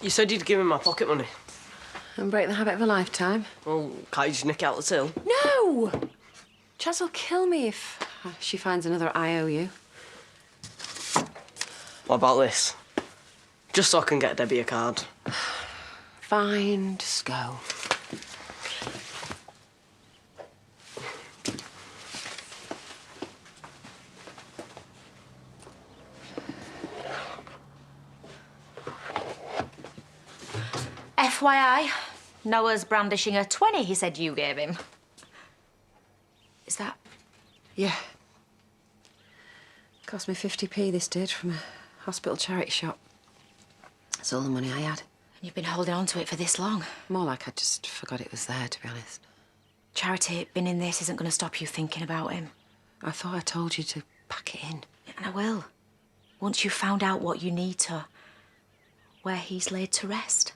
You said you'd give him my pocket money. And break the habit of a lifetime. Well, can't you just nick out the till? No! Chaz will kill me if she finds another IOU. What about this? Just so I can get Debbie a card. Fine, just go. FYI, Noah's brandishing a 20 he said you gave him. Is that... Yeah. Cost me 50p this did from a hospital charity shop. That's all the money I had. And you've been holding on to it for this long? More like I just forgot it was there, to be honest. Charity, being in this isn't going to stop you thinking about him. I thought I told you to pack it in. And I will. Once you've found out what you need to, where he's laid to rest.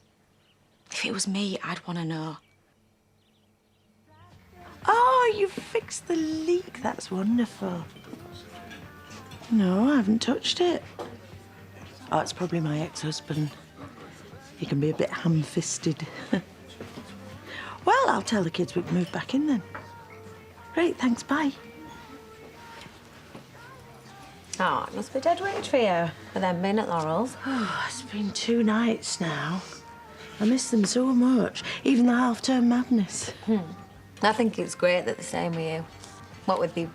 If it was me, I'd want to know. Oh, you fixed the leak. That's wonderful. No, I haven't touched it. Oh, it's probably my ex-husband. He can be a bit ham-fisted. Well, I'll tell the kids we can move back in then. Great, thanks, bye. Oh, it must be dead weight for you, for them being at Laurel's. Oh, it's been 2 nights now. I miss them so much, even the half-term madness. I think it's great that they're staying with you. What with you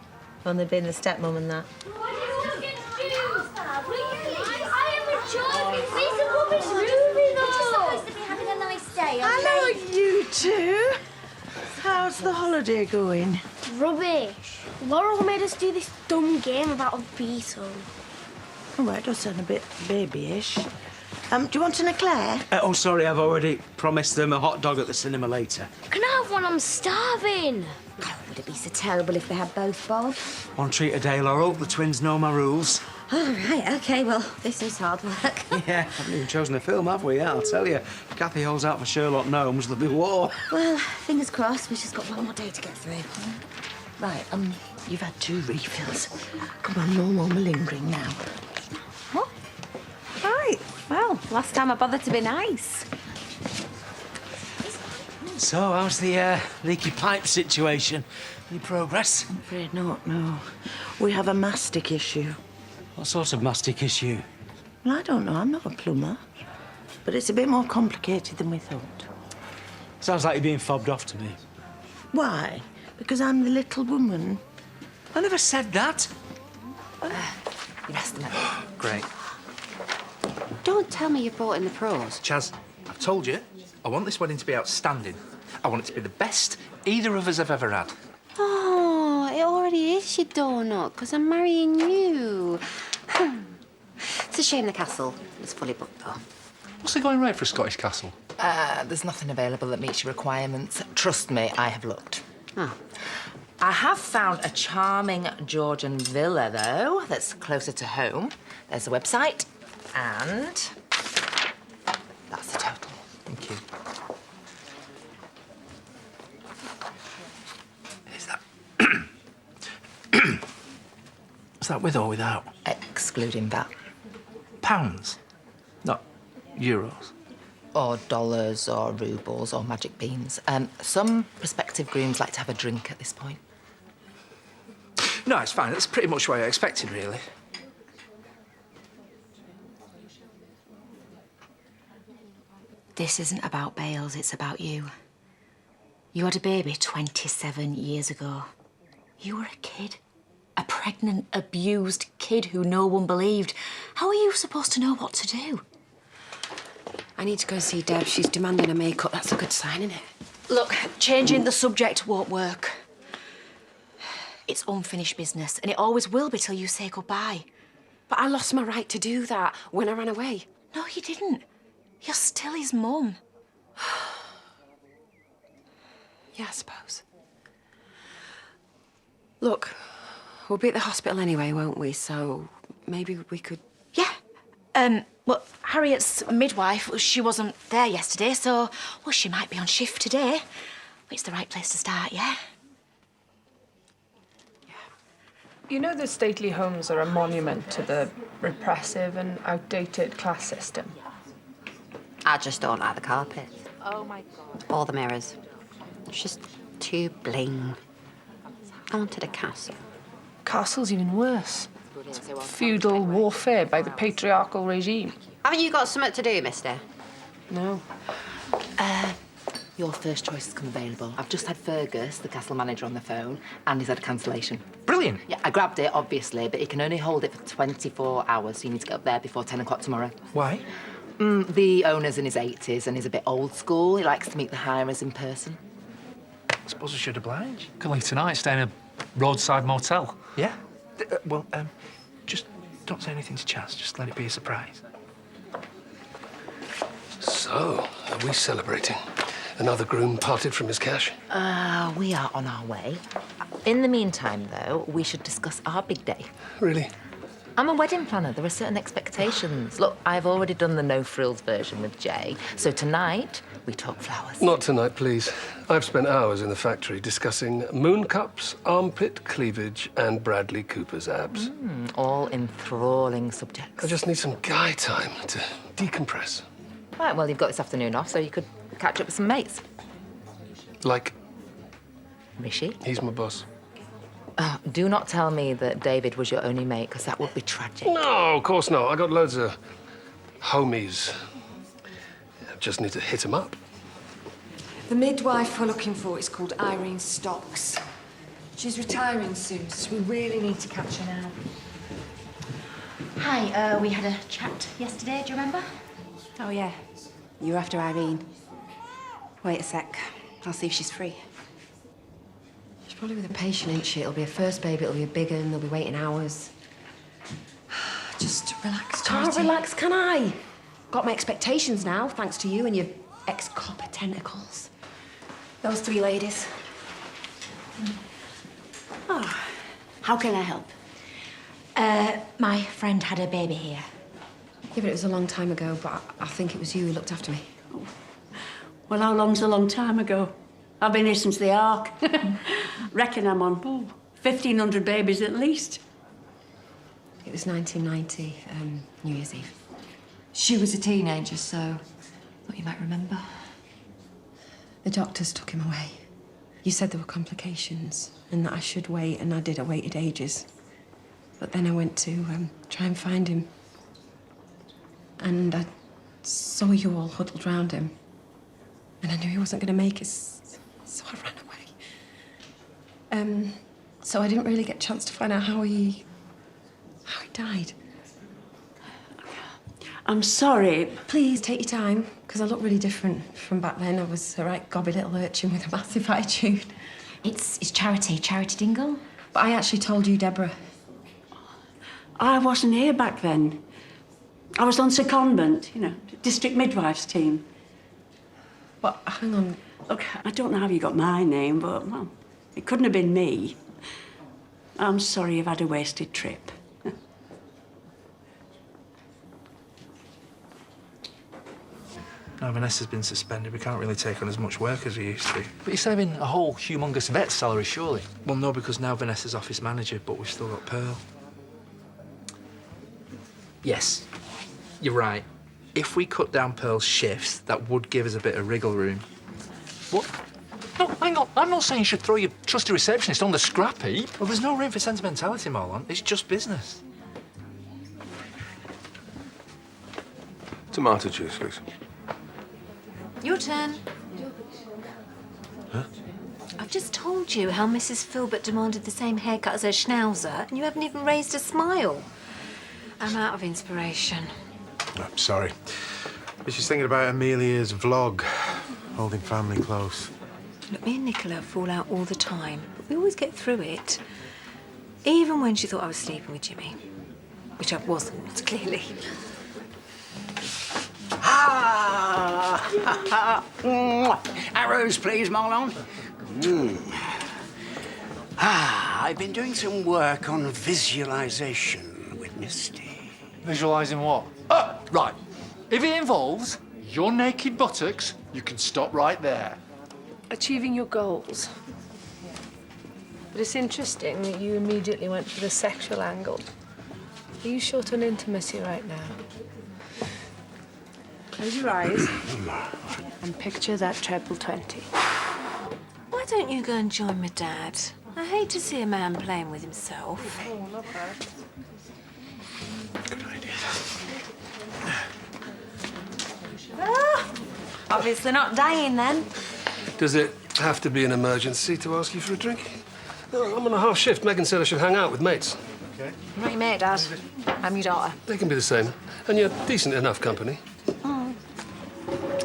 only being the stepmom and that. What are you all against Jews, Dad? I am a joke. It's a rubbish movie, though. We're supposed to be having a nice day, Hello, you two. How's the holiday going? Rubbish. Laurel made us do this dumb game about a beetle. Oh, well, it does sound a bit babyish. Do you want an eclair? Oh, sorry, I've already promised them a hot dog at the cinema later. Can I have one? I'm starving. Oh, would it be so terrible if they had both, Bob? One treat a day, Laurel. The twins know my rules. All right, OK, well, this is hard work. Yeah, haven't even chosen a film, have we? Yeah, I'll tell you. If Kathy holds out for Sherlock Gnomes, there'll be war. Well, fingers crossed, we've just got one more day to get through. Right, you've had 2 refills. Come on, no more malingering now. What? Right, well, last time I bothered to be nice. So, how's the leaky pipe situation? Any progress? I'm afraid not, no. We have a mastic issue. What sort of mastic issue? Well, I don't know, I'm not a plumber. But it's a bit more complicated than we thought. Sounds like you're being fobbed off to me. Why? Because I'm the little woman. I never said that. Your estimate. Great. Don't tell me you've bought in the pros. Chaz, I've told you, I want this wedding to be outstanding. I want it to be the best either of us have ever had. Oh, it already is your donut, because I'm marrying you. It's a shame the castle was fully booked, though. What's the going rate for a Scottish castle? There's nothing available that meets your requirements. Trust me, I have looked. Oh. I have found a charming Georgian villa, though, that's closer to home. There's the website, and that's the total. Thank you. Is that... Is that with or without? Excluding that. Pounds? Not euros? Or dollars, or rubles, or magic beans. Some prospective grooms like to have a drink at this point. No, it's fine. That's pretty much what I expected, really. This isn't about Bales, it's about you. You had a baby 27 years ago. You were a kid. A pregnant, abused kid who no one believed. How are you supposed to know what to do? I need to go see Deb. She's demanding a makeup. That's a good sign, isn't it? Look, changing the subject won't work. It's unfinished business, and it always will be till you say goodbye. But I lost my right to do that when I ran away. No, you didn't. You're still his mum. Yeah, I suppose. Look, we'll be at the hospital anyway, won't we? So maybe we could... Yeah. Well, Harriet's midwife, she wasn't there yesterday, so, well, she might be on shift today. It's the right place to start, yeah? You know the stately homes are a monument to the repressive and outdated class system. I just don't like the carpet. Oh, my God. Or the mirrors. It's just too bling. I wanted a castle. Castle's even worse. Feudal warfare by the patriarchal regime. Haven't you got something to do, mister? No. Your first choice has come available. I've just had Fergus, the castle manager, on the phone, and he's had a cancellation. Brilliant. Yeah, I grabbed it, obviously, but he can only hold it for 24 hours, so you need to get up there before 10 o'clock tomorrow. Why? The owner's in his 80s and he's a bit old school. He likes to meet the hirers in person. I suppose we should oblige. Can leave tonight, stay in a roadside motel. Yeah? Well, just don't say anything to Chaz. Just let it be a surprise. So, are we celebrating? Another groom parted from his cash? We are on our way. In the meantime, though, we should discuss our big day. Really? I'm a wedding planner. There are certain expectations. Look, I've already done the no-frills version with Jay, so tonight we talk flowers. Not tonight, please. I've spent hours in the factory discussing moon cups, armpit cleavage, and Bradley Cooper's abs. All enthralling subjects. I just need some guy time to decompress. Right, well, you've got this afternoon off, so you could catch up with some mates. Like, Rishi? he's my boss. Do not tell me that David was your only mate, because that would be tragic. No, of course not. I got loads of homies. I just need to hit 'em up. The midwife we're looking for is called Irene Stocks. She's retiring soon, so we really need to catch her now. Hi, we had a chat yesterday, do you remember? Oh, yeah. You're after Irene. Wait a sec. I'll see if she's free. She's probably with a patient, ain't she? It'll be a first baby, it'll be a big one, they'll be waiting hours. Just relax, Can't Charity. relax, can I? Got my expectations now, thanks to you and your ex-copper tentacles. Those three ladies. Oh, how can I help? My friend had a baby here. Yeah, but it was a long time ago, but I think it was you who looked after me. Well, how long's a long time ago? I've been here since the Ark. Reckon I'm on 1,500 babies at least. It was 1990, New Year's Eve. She was a teenager, so thought you might remember. The doctors took him away. You said there were complications and that I should wait, and I did. I waited ages. But then I went to try and find him. And I saw you all huddled round him. And I knew he wasn't going to make it, so I ran away. So I didn't really get a chance to find out how he died. I'm sorry. Please take your time, because I look really different from back then. I was a right gobby little urchin with a massive attitude. It's Charity Dingle. But I actually told you, Deborah. I wasn't here back then. I was on secondment, you know, district midwives team. But hang on. Look, I don't know how you got my name, but, well, it couldn't have been me. I'm sorry you've had a wasted trip. No, Vanessa's been suspended. We can't really take on as much work as we used to. But you're saving a whole humongous vet salary, surely. Well, no, because now Vanessa's office manager, but we've still got Pearl. Yes, you're right. If we cut down Pearl's shifts, that would give us a bit of wriggle room. What? No, hang on. I'm not saying you should throw your trusty receptionist on the scrap heap. Well, there's no room for sentimentality, Marlon. It's just business. Tomato juice, please. Your turn. Huh? I've just told you how Mrs. Filbert demanded the same haircut as her schnauzer, and you haven't even raised a smile. I'm out of inspiration. I'm sorry. But she's thinking about Amelia's vlog, holding family close. Look, me and Nicola fall out all the time, but we always get through it. Even when she thought I was sleeping with Jimmy. Which I wasn't, clearly. Arrows, please, Marlon. I've been doing some work on visualization with Misty. Visualising what? Right. If it involves your naked buttocks, you can stop right there. Achieving your goals. But it's interesting that you immediately went for the sexual angle. Are you short on intimacy right now? Close your eyes and picture that treble 20. Why don't you go and join my dad? I hate to see a man playing with himself. Oh, not bad. Good idea. Obviously not dying then. Does it have to be an emergency to ask you for a drink? No, I'm on a half shift. Megan said I should hang out with mates. Okay. I'm not your mate, Dad. I'm your daughter. They can be the same. And you're decent enough company.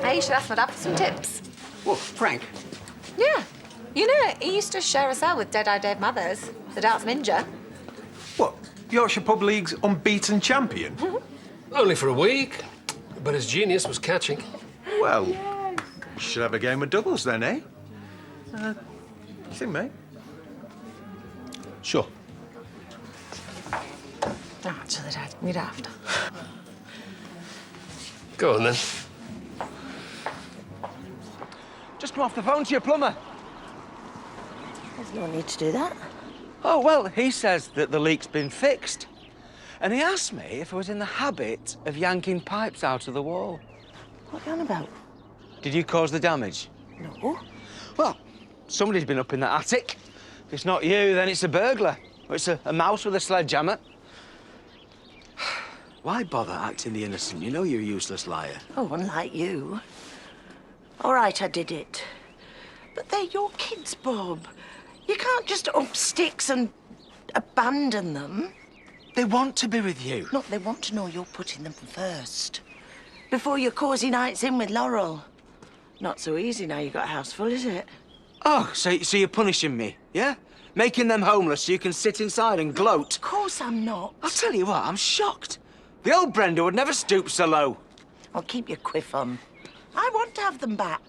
Hey, you should ask my dad for some tips. What, Frank? Yeah. You know, he used to share a cell with Dead-Eye Dave Mathers, the darts ninja. What? Yorkshire Pub League's unbeaten champion? Only for a week. But his genius was catching. Well, you should have a game of doubles then, eh? You think, mate? Sure. No, actually, Dad, we'd have to. Go on, then. Just come off the phone to your plumber. There's no need to do that. Oh, well, he says that the leak's been fixed. And he asked me if I was in the habit of yanking pipes out of the wall. What are you on about? Did you cause the damage? No. Well, somebody's been up in the attic. If it's not you, then it's a burglar. Or it's a mouse with a sledgehammer. Why bother acting the innocent? You know you're a useless liar. Oh, unlike you. All right, I did it. But they're your kids, Bob. You can't just up sticks and abandon them. They want to be with you. Look, they want to know you're putting them first. Before your cosy nights in with Laurel. Not so easy now you've got a house full, is it? Oh, so you're punishing me, yeah? Making them homeless so you can sit inside and gloat? Of course I'm not. I'll tell you what, I'm shocked. The old Brenda would never stoop so low. I'll keep your quiff on. I want to have them back.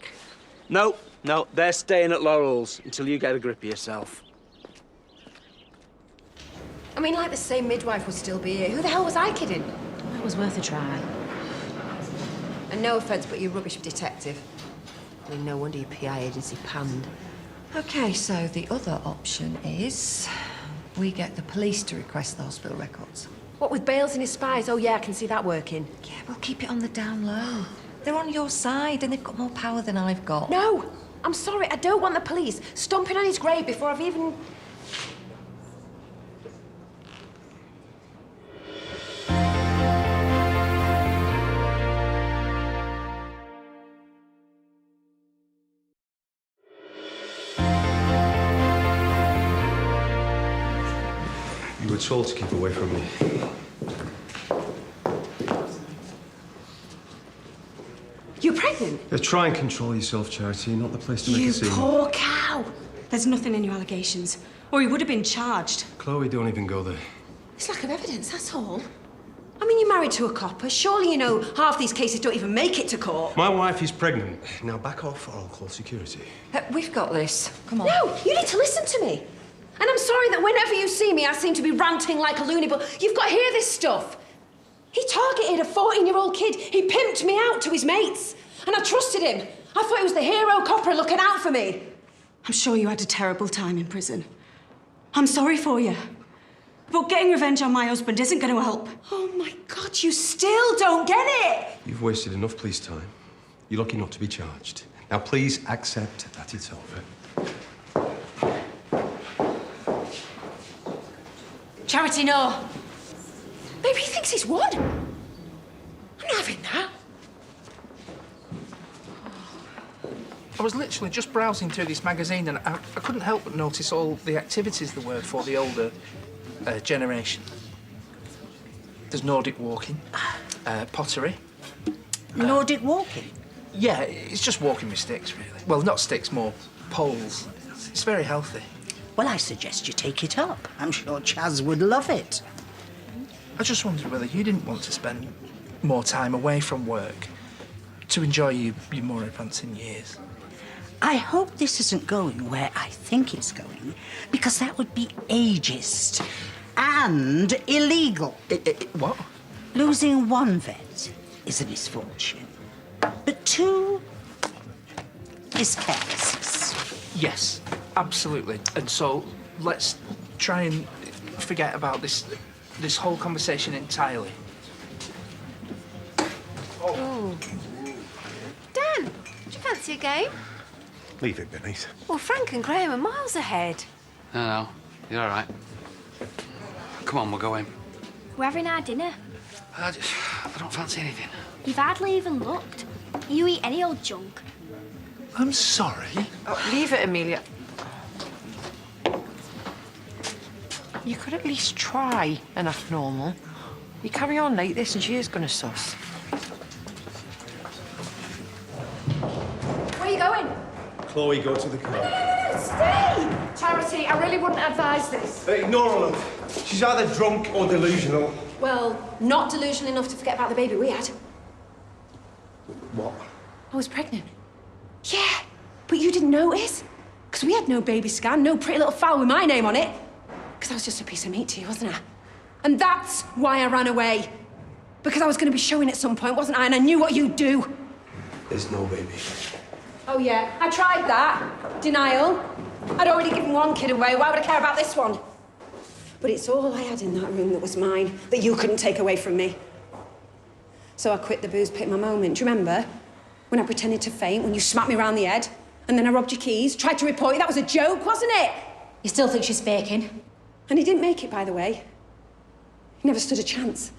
No, they're staying at Laurel's until you get a grip of yourself. I mean, like the same midwife would still be here. Who the hell was I kidding? That was worth a try. And no offence, but you're rubbish detective. I mean, no wonder your PI agency panned. OK, so the other option is we get the police to request the hospital records. What, with Bales and his spies? Oh, yeah, I can see that working. Yeah, we'll keep it on the down low. They're on your side and they've got more power than I've got. No! I'm sorry, I don't want the police stomping on his grave before I've even... You were told to keep away from me. You're pregnant? Try and control yourself, Charity. Not the place to make a scene. You poor cow! There's nothing in your allegations, or he would have been charged. Chloe, don't even go there. It's lack of evidence, that's all. I mean, you're married to a copper. Surely you know half these cases don't even make it to court. My wife is pregnant. Now back off or I'll call security. We've got this. Come on. No, you need to listen to me. And I'm sorry that whenever you see me, I seem to be ranting like a loony, but you've got to hear this stuff. He targeted a 14-year-old kid. He pimped me out to his mates. And I trusted him. I thought he was the hero copper looking out for me. I'm sure you had a terrible time in prison. I'm sorry for you. But getting revenge on my husband isn't going to help. Oh, my God, you still don't get it! You've wasted enough police time. You're lucky not to be charged. Now, please accept that it's over. Charity, no. Maybe he thinks he's won. I'm not having that. I was literally just browsing through this magazine and I couldn't help but notice all the activities there were for the older generation. There's Nordic walking, pottery. Nordic walking? Yeah, it's just walking with sticks, really. Well, not sticks, more poles. It's very healthy. Well, I suggest you take it up. I'm sure Chaz would love it. I just wondered whether you didn't want to spend more time away from work to enjoy your more advancing years. I hope this isn't going where I think it's going, because that would be ageist and illegal. What? Losing one vet is a misfortune, but two is carelessness. Yes, absolutely. And so let's try and forget about this whole conversation entirely. Oh. Fancy a game? Leave it, Beneath. Well, Frank and Graham are miles ahead. No, you're all right. Come on, we'll go in. We're having our dinner. I don't fancy anything. You've hardly even looked. You eat any old junk. I'm sorry. Oh, leave it, Amelia. You could at least try and act normal. You carry on like this and she is going to suss. Where are you going? Chloe, go to the car. No, stay! Charity, I really wouldn't advise this. Ignore her, love. She's either drunk or delusional. Well, not delusional enough to forget about the baby we had. What? I was pregnant. Yeah, but you didn't notice. Because we had no baby scan, no pretty little fowl with my name on it. Because I was just a piece of meat to you, wasn't I? And that's why I ran away. Because I was going to be showing at some point, wasn't I? And I knew what you'd do. There's no baby. Oh, yeah, I tried that. Denial. I'd already given one kid away. Why would I care about this one? But it's all I had in that room that was mine, that you couldn't take away from me. So I quit the booze, picked my moment. Do you remember? When I pretended to faint, when you smacked me around the head, and then I robbed your keys, tried to report you. That was a joke, wasn't it? You still think she's faking? And he didn't make it, by the way. He never stood a chance.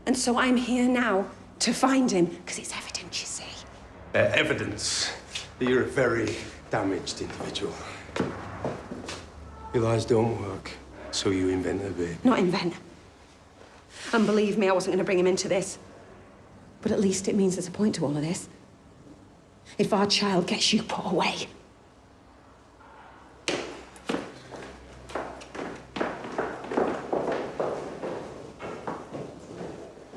And so I'm here now to find him, because it's evident, you see. Evidence that you're a very damaged individual. Your lies don't work, so you invent a baby. Not invent. And believe me, I wasn't going to bring him into this. But at least it means there's a point to all of this. If our child gets you put away.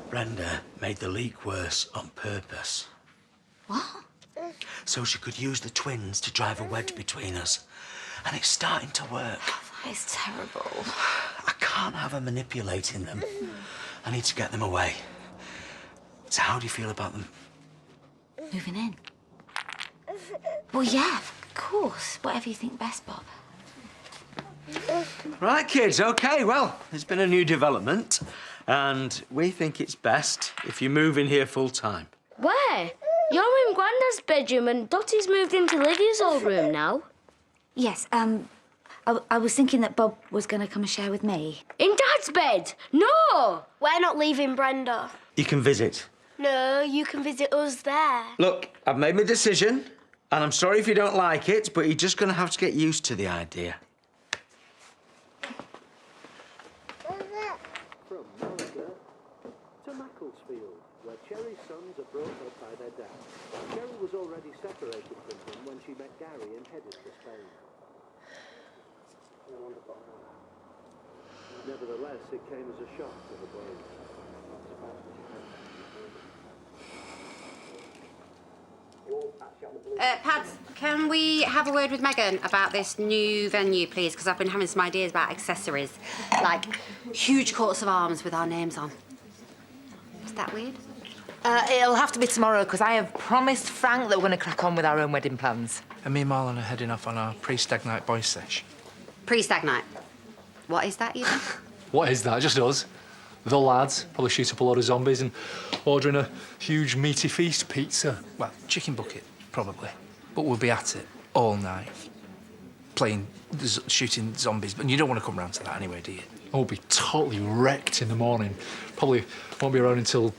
Brenda made the leak worse on purpose. What? So she could use the twins to drive a wedge between us. And it's starting to work. That is terrible. I can't have her manipulating them. I need to get them away. So how do you feel about them? Moving in? Well, yeah, of course. Whatever you think best, Bob. Right, kids, OK, well, there's been a new development, and we think it's best if you move in here full-time. Where? You're in Grandad's bedroom and Dottie's moved into Lydia's old room now. Yes, I was thinking that Bob was going to come and share with me. In Dad's bed? No! We're not leaving Brenda. You can visit. No, you can visit us there. Look, I've made my decision, and I'm sorry if you don't like it, but you're just going to have to get used to the idea. From America to Macclesfield, where Cherry's sons are brought up by their dad. Cherry was already separated from him when she met Gary and headed for Spain. Nevertheless, it came as a shock to the boys. Pads, can we have a word with Megan about this new venue, please? Because I've been having some ideas about accessories, like huge coats of arms with our names on. Is that weird? It'll have to be tomorrow, because I have promised Frank that we're going to crack on with our own wedding plans. And me and Marlon are heading off on our pre-stag night boys sesh. Pre-stag night. What is that, even? What is that? Just us. The lads probably shoot up a load of zombies and ordering a huge meaty feast pizza. Well, chicken bucket, probably. But we'll be at it all night. Playing, shooting zombies. But you don't want to come round to that anyway, do you? I'll be totally wrecked in the morning. Probably won't be around until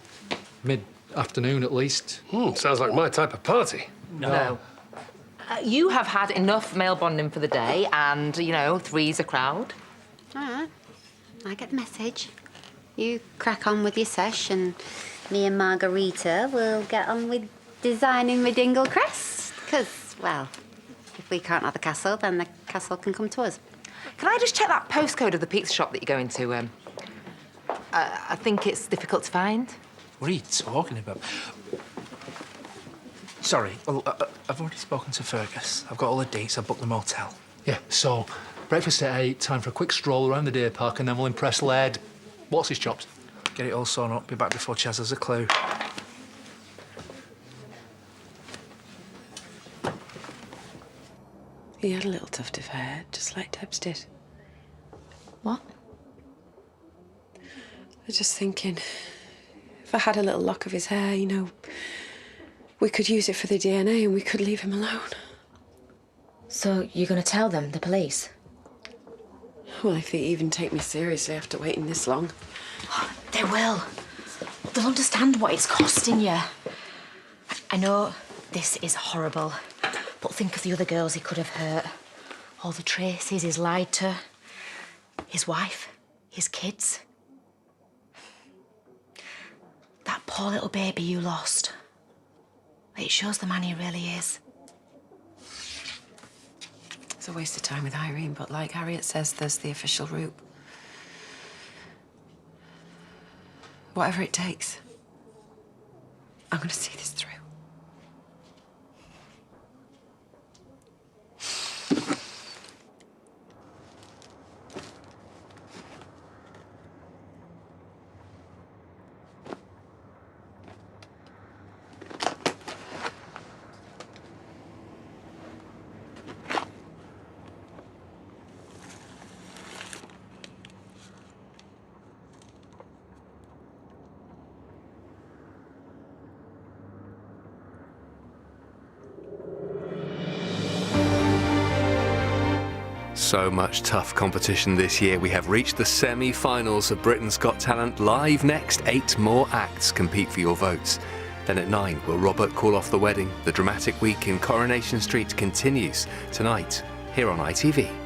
mid-afternoon at least. Sounds like my type of party. No. You have had enough male bonding for the day, and, you know, three's a crowd. All right. I get the message. You crack on with your sesh, and me and Margarita will get on with designing the dingle crest. Because, well, if we can't have the castle, then the castle can come to us. Can I just check that postcode of the pizza shop that you're going to? I think it's difficult to find. What are you talking about? Sorry, well, I've already spoken to Fergus. I've got all the dates. I've booked the motel. Yeah, so breakfast at 8, time for a quick stroll around the deer park, and then we'll impress Laird. What's his chops? Get it all sewn up. Be back before Chaz has a clue. He had a little tuft of hair, just like Debs did. What? I was just thinking, if I had a little lock of his hair, you know, We could use it for the DNA and we could leave him alone. So you're going to tell them, the police? Well, if they even take me seriously after waiting this long. They will. They'll understand what it's costing you. I know this is horrible, but think of the other girls he could have hurt. All the Tracies he's lied to. His wife, his kids. That poor little baby you lost. It shows the man he really is. It's a waste of time with Irene, but like Harriet says, there's the official route. Whatever it takes, I'm going to see this through. So much tough competition this year. We have reached the semi-finals of Britain's Got Talent. Live next, 8 more acts compete for your votes. Then at 9, will Robert call off the wedding? The dramatic week in Coronation Street continues tonight here on ITV.